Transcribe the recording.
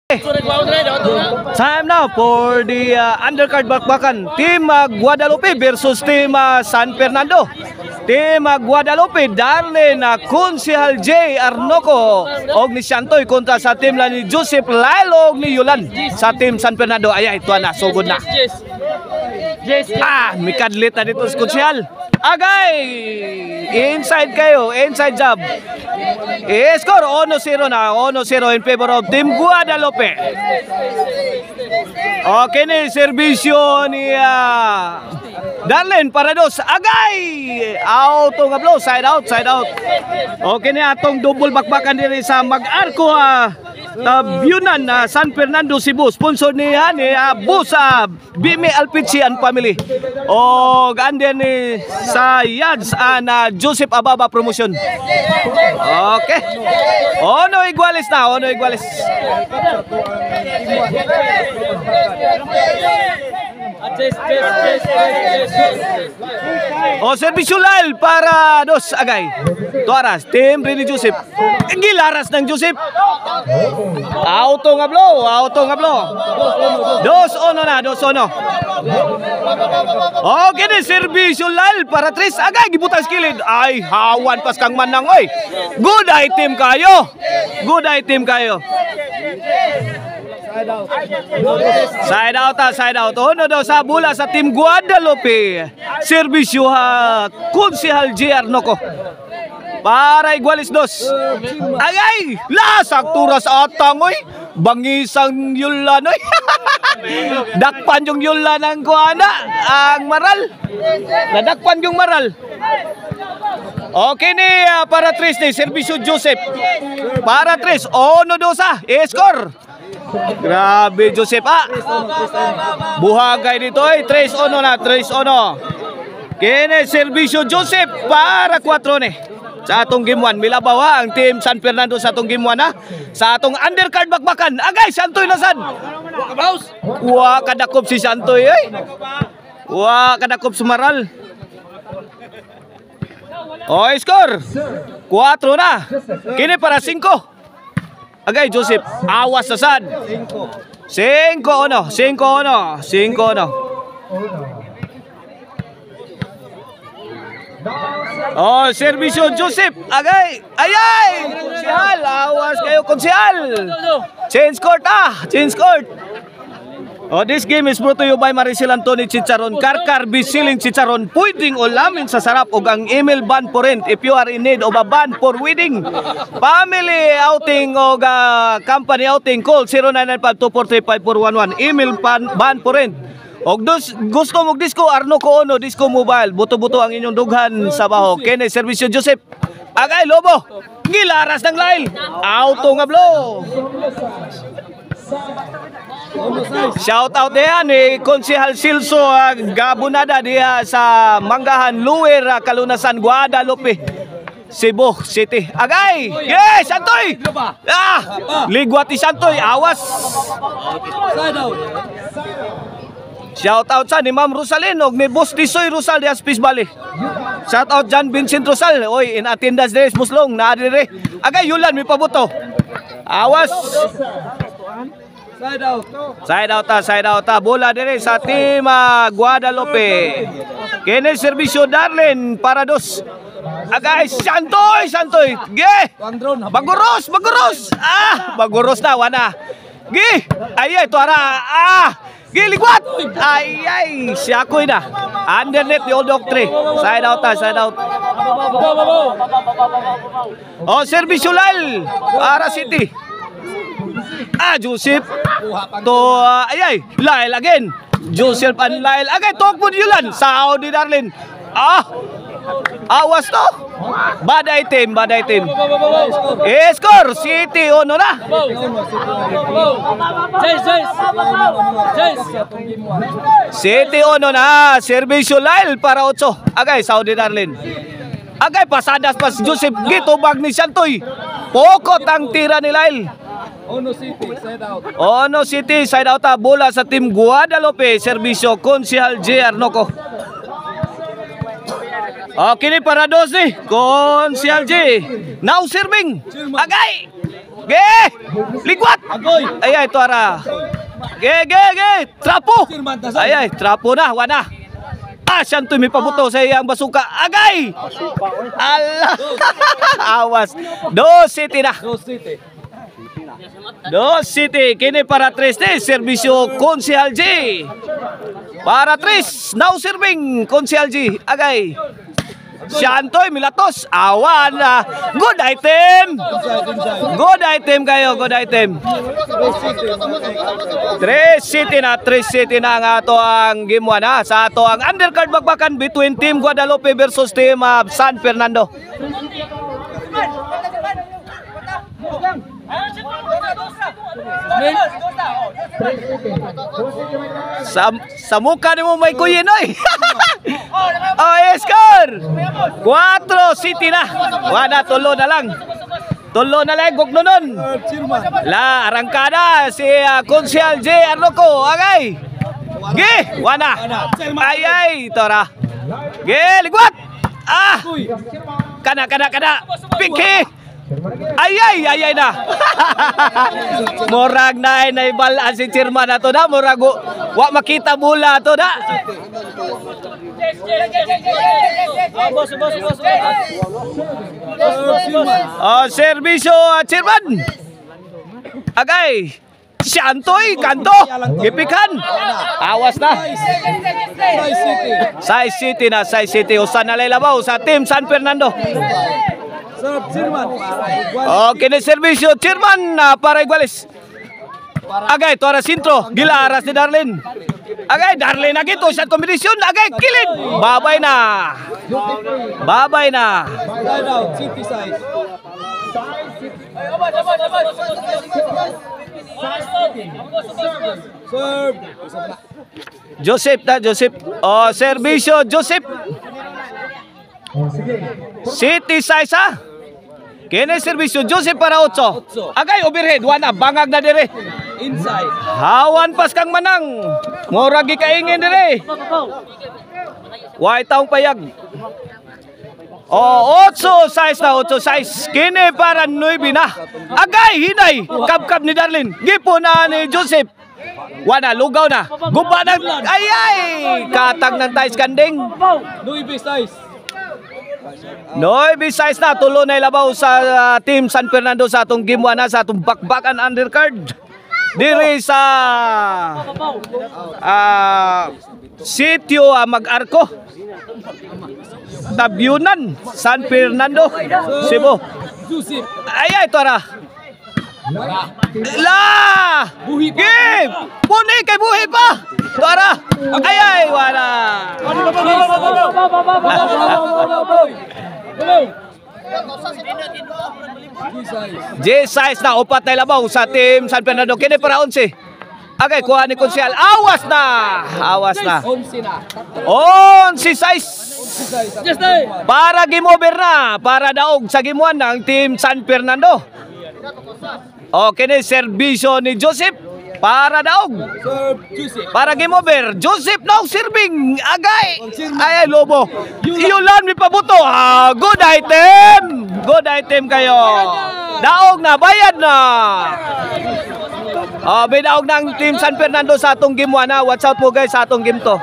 Time now for the undercard bakbakan. Team Guadalupe versus Team San Fernando. Team Guadalupe, Darlene Konsehal J. Arnoco og ni Santoy kontra sa team ni Joseph Lalo og ni Yulan sa Team San Fernando. Ay, ito na, sugod na. Mikadlit na dito sa Konsehal. Agay! Inside kayo, inside job. Score 1-0 na, 1-0 in favor of Team Guadalupe. Okay ni serbisyo ni Darlene para dos. Agay! Auto nga blow, side out, side out. Okay ni atong double bakbakan diri sa mag-arko Tabyunan San Fernando, Cebu. Sponsor niya ni Boss Bime Alpici and family. O ganda ni sa Yads Joseph Ababa promotion. Okay. Ono iguales na, ono iguales. O servisyo lal para dos agay. Tuaras, Team Rini Joseph. Gilaras ng Joseph. Auto nga blow, auto nga blow. 2-1 na, 2-1. Okay din, servisyo lal para Tris. Agay, gibutang skilid. Ay, hawan pas kang manang, oy. Good item kayo. Good item kayo. Side out, side out. Ono daw sa bola sa Team Guadalupe. Servisyo Konsehal J. Arnoco. Para igualis dos. Agay! Lasak turas atang, oy. Bangisang yulan, oy. Dakpan yung yulan ng kuana. Ang maral. Nadakpan yung maral. Okay ni para Tris ni servisyo Joseph. Para Tris. Ono dosa. Score. Grabe Joseph buhagay dito ay 3-1 na, 3-1. Kene servisyo Joseph para 4 ni. Sa atong game 1 milabaw ang Team San Fernando sa atong game 1 sa atong undercard bakbakan. Agay Santoy nasad. Wa kadakop si Santoy ay. Wa kadakop sumaral. Score 4 na. Kini para 5. Agay Joseph, awas sasad. 5-1, 5-1, 5-1. Servisyo Joseph, agay. Ayay! Konsehal, awas kayo Konsehal. Change court change court. This game is brought to you by Maricel Antony Chicharon, Karkar Bisiling Chicharon. Pwedeng ulamin sa sarap o ang email ban for rent if you are in need of a ban for wedding, family outing o company outing. Call 0995-243-5411. Email ban for rent. O gusto mong disco, Arnoco Ono, disco mobile. Buto-buto ang inyong dughan sa baho. Kene servisyo Joseph. Agay Lobo. Gilaras ng lail. Auto nga blow. Shout out diyan ni Konsehal Silso Gabunada diya sa Manggahan, Luwer, Kalunasan, Guadalupe, Cebu City. Agay! Yes, Santoy! Ligwati Santoy, awas. Shout out sa ni Ma'am Rosalyn og ni Boss Tisoy Rosal diya sa Peace Valley. Shout out John Vincent Rosal. Oy, in attendance dire Muslong na dire. Agay Yulan mi pabuto. Awas. Side out bola dire sa Team Guadalupe. Kene servisyo Darlene para dos. Agay Santoy. Ge! Baguros. Baguros na wana. Ge! Ayay tuara. Ge ligwat. Ayay, siyakoy na. Undernet the old doctrine. Side out. Servisyo Lal para City. Joseph to ayay Lyle again. Joseph and Lyle agay talk po Yulan Saudi Darlene. Awas to. Bad item. Score City ono na. City ono na. Servisyo Lyle para 8. Agay Saudi Darlene. Agay pasadas pas Joseph gito bag ni Santoy. Pokot ang tira ni Lyle. Ono City, side out bola sa Team Guadalupe. Servisyo Konsehal J. Arnoco. Kini para 12. Konsehal J. Now serving. Agay. Ge! Ligwat! Ay, ito ara. Ge! Trapo! Ay, trapo na, wana. Siyang may pabuto sa iyang basuka. Agay! Allah! Awas. 2-7 na. 2-7. Kini para 3 serbisyo Konsehal G. Para 3. Now serving Konsehal G. Agay. Siyantoy, Milatos. Awan. Good item. Good item kayo. Good item. 3-7 na. 3-7 na ang ato ang game 1 ha. Sa ato ang undercard bagbakan between Team Guadalupe versus Team San Fernando. Sa mukha ni mo may kuyin oy. Oh, score 4-7 na. Wala, tulo na lang. Tulo na lang gugnunon. La arangkada si Konsehal J Arloco. Agay. Ge, wana. Ay, tora. Ge, ligwat. Kana. Pinky. Ay na. Murag na ibalaan si chairman ato na. Murag wa makita bula ato na. Serbisyo chairman. Agay. Siyantoy, kanto. Gipikan. Awas na. Size City. Usan na labaw sa Team San Fernando. Okay na serbisyo chairman para Iguales. Agay tuara sintro gila aras ni Darlene. Agay Darlene lagi to sa kombinasyon. Agay kilid. Babay na. City size. Serve. Joseph. Serbisyo Joseph. City size ha. Kene serbisyo Joseph para 8. Agay overhead wana bangag na dire. Inside. Hawan pas kang manang. Murag gikaingin dire. Wa taong payag. 8 size. Kene para 9 na. Agay hinay. Kap ni Darlene. Gipo na ni Joseph. Wana lugaw na. Guba na. Ay. Katag ng tais kanding. 9 size. Noy size na tulo na ilabaw sa Team San Fernando sa atong game 1 na sa atong bakbakan undercard diri sa sitio Mag-Arco Tabyunan San Fernando Cebu. Ay tora la game puni kay buhi pa tora ay wala. J-size na upat na ilabaw sa Team San Fernando. Kini para 11. Agay kuha ni Konsehal. Awas na. 11 size. Para game over na. Para daog sa game 1 ng Team San Fernando. Okay ni serbisyo ni Joseph. Para daog. Para game over. Joseph now serving. Agay. Ay, lobo. Iulan mi pabuto. Good item. Good item kayo. Daog na. Bayad na. May daog ng Team San Fernando sa atong game 1 na. Watch out po guys sa atong game to.